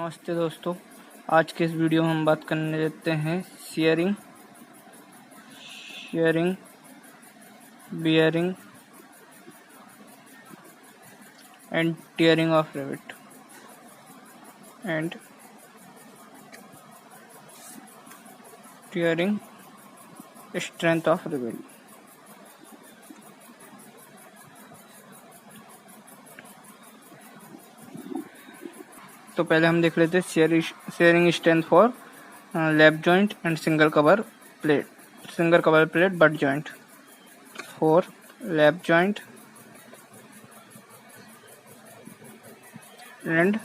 नमस्ते दोस्तों, आज के इस वीडियो में हम बात करने देते हैं sharing, bearing and tearing of rivet and tearing strength of rivet. तो पहले हम देख लेते हैं sharing strength for lap joint and single cover plate butt joint. For lap joint and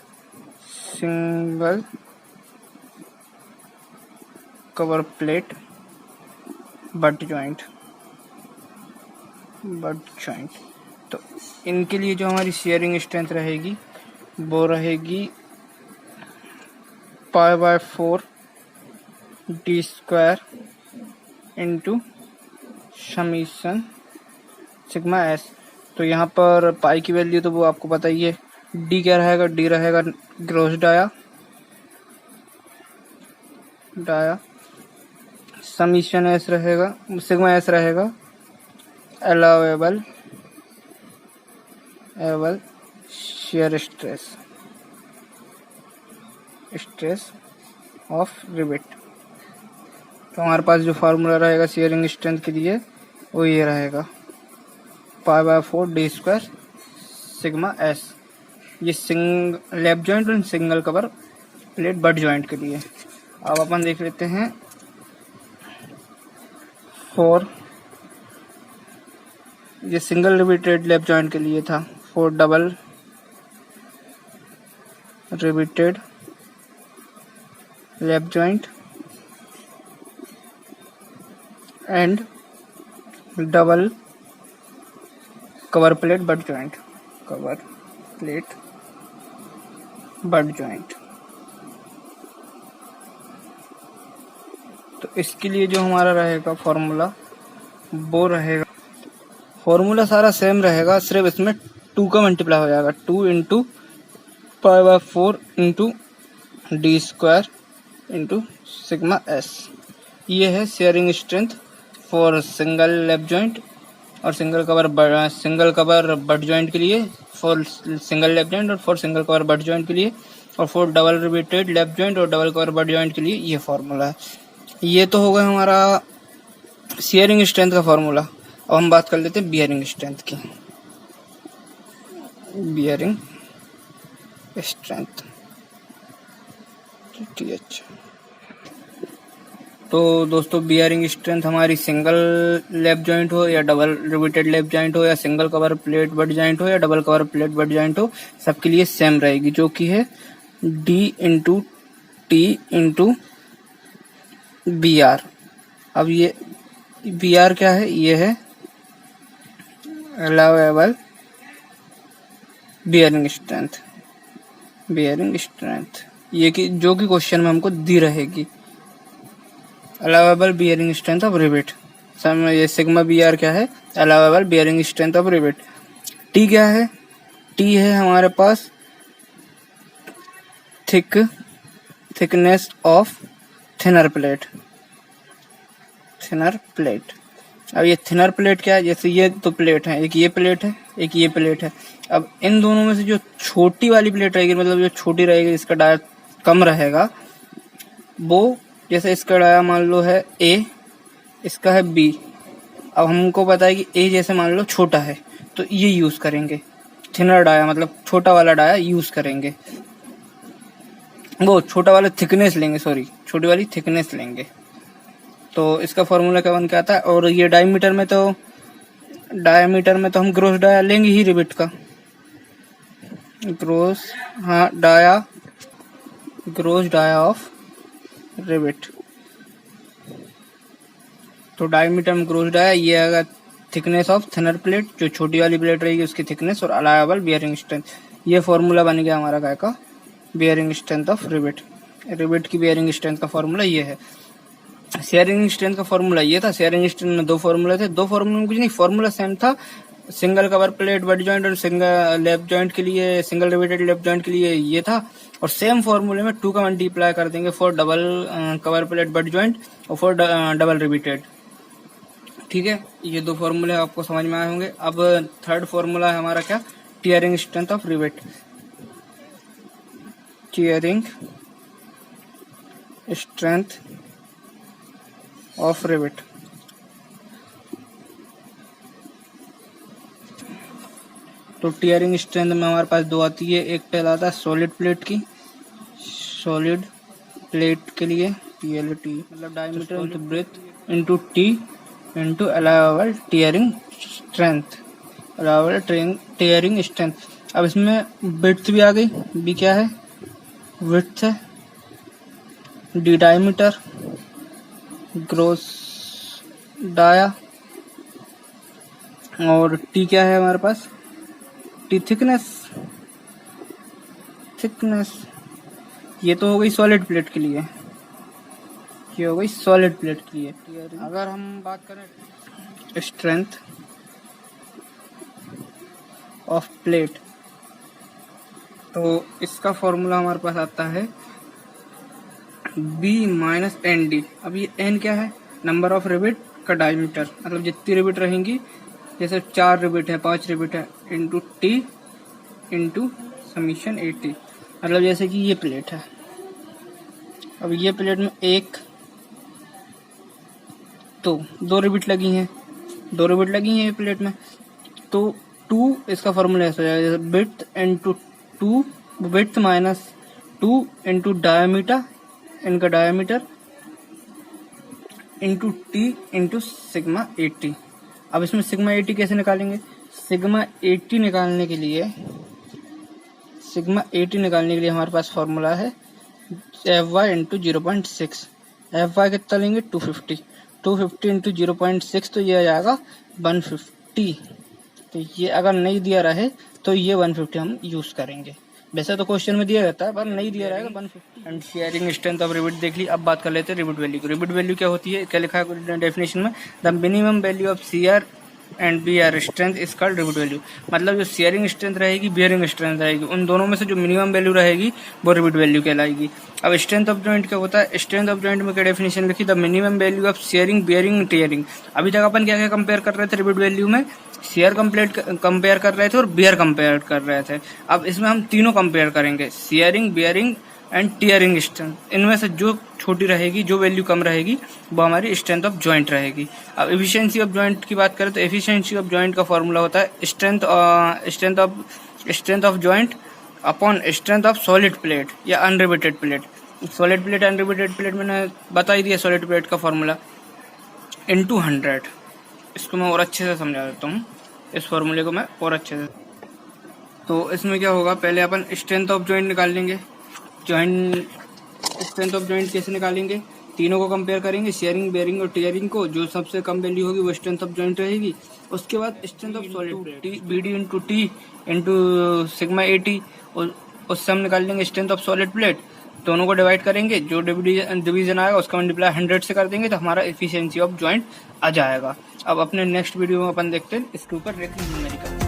single cover plate butt joint. तो इनके लिए जो हमारी शेयरिंग स्ट्रेंथ रहेगी वो रहेगी π/4 d² into summation sigma S. तो यहाँ पर पाई की वैल्यू तो वो आपको पता ही है। डी क्या रहेगा? डी रहेगा ग्रॉस डाया, समीशन एस रहेगा, सिग्मा एस रहेगा allowable shear stress of rivet. तो हमारे पास जो फार्मूला रहेगा शेयरिंग स्ट्रेंथ के लिए वो ये रहेगा π/4 d² सिग्मा एस। ये लैप जॉइंट और single cover plate but joint के लिए। अब अपन देख लेते हैं फॉर ये सिंगल रिवेटेड लैप जॉइंट के लिए था। For double riveted lap joint and double cover plate butt joint. तो इसके लिए जो हमारा रहेगा फॉर्मूला वो रहेगा, फॉर्मूला सारा सेम रहेगा, सिर्फ इसमें 2 का मल्टीप्लाई हो जाएगा। 2 into π/4 into d² into sigma S. ये है shearing strength for single lap joint और सिंगल कवर बट जॉइंट के लिए, फॉर सिंगल लैप जॉइंट और for single cover butt joint के लिए, और for double riveted lap joint और डबल कवर बट जॉइंट के लिए ये फार्मूला है। ये तो होगा हमारा शेयरिंग स्ट्रेंथ का फार्मूला। अब हम बात कर लेते हैं बियरिंग स्ट्रेंथ की। Bearing strength TH। तो दोस्तों बियरिंग स्ट्रेंथ हमारी सिंगल लैप जॉइंट हो या डबल रिवेटेड लैप जॉइंट हो या single cover plate butt joint हो या double cover plate butt joint हो, सबके लिए सेम रहेगी, जो कि है D into T into BR। अब ये BR क्या है? ये है अलाउेबल बियरिंग स्ट्रेंथ, ये कि जो कि क्वेश्चन में हमको दी रहेगी। Allowable bearing strength of rivet. ये सिग्मा BR क्या है? Allowable bearing strength of rivet. T क्या है? टी है हमारे पास थिकनेस ऑफ थिनर प्लेट। अब ये थिनर प्लेट क्या है? जैसे ये तो प्लेट है, एक ये प्लेट है, एक ये प्लेट है। अब इन दोनों में से जो छोटी वाली प्लेट रहेगी, मतलब जो छोटी रहेगी, इसका डाया कम रहेगा, वो जैसे इसका डाया मान लो है A, इसका है B। अब हमको पता है कि A जैसे मान लो छोटा है, तो ये यूज करेंगे, थिनर डाया मतलब छोटा वाला डाया यूज करेंगे, वो छोटा वाला थिकनेस लेंगे, छोटी वाली थिकनेस लेंगे। तो इसका फॉर्मूला क्या बन के आता है? और ये डायमीटर में तो हम ग्रॉस डाया लेंगे ही रिवेट का, ग्रॉस डाया ऑफ रिवेट। तो डायमीटर में ग्रॉस डाया, ये आएगा थिकनेस ऑफ थिनर प्लेट, जो छोटी वाली प्लेट रहेगी उसकी थिकनेस, और अलाउेबल बियरिंग स्ट्रेंथ। ये फॉर्मूला बन गया हमारा काय का? बियरिंग स्ट्रेंथ ऑफ रिवेट की बियरिंग स्ट्रेंथ का फॉर्मूला ये है। शेयरिंग स्ट्रेंथ का फॉर्मूला ये था। शेयरिंग स्ट्रेंथ में 2 फॉर्मूला थे, 2 फॉर्मूला में कुछ नहीं, फॉर्मूला सेम था। Single cover plate butt joint और सिंगल लैप जॉइंट के लिए, सिंगल रिवेटेड लैप जॉइंट के लिए ये था, और सेम फॉर्मूले में 2 का मल्टीप्लाई कर देंगे for double cover plate butt joint और फॉर डबल रिपीटेड। ठीक है, ये 2 फॉर्मूले आपको समझ में आए होंगे। अब थर्ड फॉर्मूला है हमारा क्या, tearing strength of rivet. Tearing strength of rivet. तो टीयरिंग स्ट्रेंथ में हमारे पास 2 आती है, एक कहलाता है सॉलिड प्लेट की, सॉलिड प्लेट के लिए TLT मतलब diameter into breadth into T into allowable tearing strength, allowable tearing strength. अब इसमें विड्थ भी आ गई, बी क्या है, विड्थ है, डी डायमीटर, ग्रोस डाया, और टी क्या है हमारे पास, टी थिकनेस। ये तो हो गई सॉलिड प्लेट के लिए, ये हो गई सॉलिड प्लेट के लिए। अगर हम बात करें स्ट्रेंथ ऑफ प्लेट, तो इसका फॉर्मूला हमारे पास आता है B माइनस एन डी। अब ये एन क्या है, नंबर ऑफ रिबिट का डायमीटर, मतलब जितनी रिबिट रहेंगी, जैसे 4 रिबिट है, 5 रिबिट है, इंटू टी इंटू समीशन 80। मतलब जैसे कि ये प्लेट है, अब ये प्लेट में 1 तो 2 रिबिट लगी हैं, 2 रिबिट लगी हैं ये प्लेट में, तो 2 इसका फॉर्मूला ऐसा हो जाएगा, width into 2, width minus 2 into diameter, इनका diameter into T into sigma 80। अब इसमें सिग्मा 80 कैसे निकालेंगे, सिग्मा 80 निकालने के लिए हमारे पास फॉर्मूला है Fy इंटू 0.6। Fy कितना लेंगे, 250 इंटू 0.6, तो ये आ जाएगा 150। तो ये अगर नहीं दिया रहे तो ये 150 हम यूज करेंगे। वैसे तो क्वेश्चन में दिया रहता है, पर नहीं दिया रहेगा 150। एंड शेयरिंग स्ट्रेंथ ऑफ रिबिट देख ली। अब बात कर लेते हैं रिबिट वैल्यू की। रिबिट वैल्यू क्या होती है, क्या लिखा है डेफिनेशन में, the minimum value of CR and BR strength is called rivet value. मतलब जो शेयरिंग स्ट्रेंथ रहेगी, बियरिंग स्ट्रेंथ रहेगी, उन दोनों में से जो मिनिमम वैल्यू रहेगी वो रिबिट वैल्यू कहलाएगी। अब स्ट्रेंथ ऑफ जॉइंट क्या होता है, स्ट्रेंथ ऑफ जॉइंट में क्या डेफिनेशन लिखी, the minimum value of sharing bearing tearing. अभी तक अपन क्या क्या कंपेयर कर रहे थे रिबिट वैल्यू में, शेयर कंपेयर कर रहे थे और बियर कंपेयर कर रहे थे। अब इसमें हम तीनों कंपेयर करेंगे, sharing, bearing and tearing strength. इनमें से जो छोटी रहेगी, जो वैल्यू कम रहेगी, वो हमारी स्ट्रेंथ ऑफ जॉइंट रहेगी। अब एफिशिएंसी ऑफ जॉइंट की बात करें तो एफिशिएंसी ऑफ जॉइंट का फॉर्मूला होता है strength of joint upon strength of solid plate या अनरिवेटेड प्लेट। सॉलिड प्लेट अनरिवेटेड प्लेट मैंने बता ही दिया, सॉलिड प्लेट का फॉर्मूला इंटू 100। इसको मैं और अच्छे से समझा देता हूँ, इस फॉर्मूले को मैं और अच्छे से। तो इसमें क्या होगा, पहले अपन स्ट्रेंथ ऑफ जॉइंट निकाल लेंगे। स्ट्रेंथ ऑफ जॉइंट कैसे निकालेंगे, तीनों को कंपेयर करेंगे, शेयरिंग, बेयरिंग और टीयरिंग को। जो सबसे कम वैल्यू होगी वो स्ट्रेंथ ऑफ जॉइंट रहेगी। उसके बाद strength of solid BD into T into sigma 80, उससे हम निकाल लेंगे स्ट्रेंथ ऑफ सॉलिड प्लेट। दोनों को डिवाइड करेंगे, जो डिवीजन आएगा उसका मल्टीप्लाई 100 से कर देंगे, तो हमारा एफिशिएंसी ऑफ जॉइंट आ जाएगा। अब अपने नेक्स्ट वीडियो में अपन देखते हैं इसके ऊपर रेटिंग न्यूमेरिकल।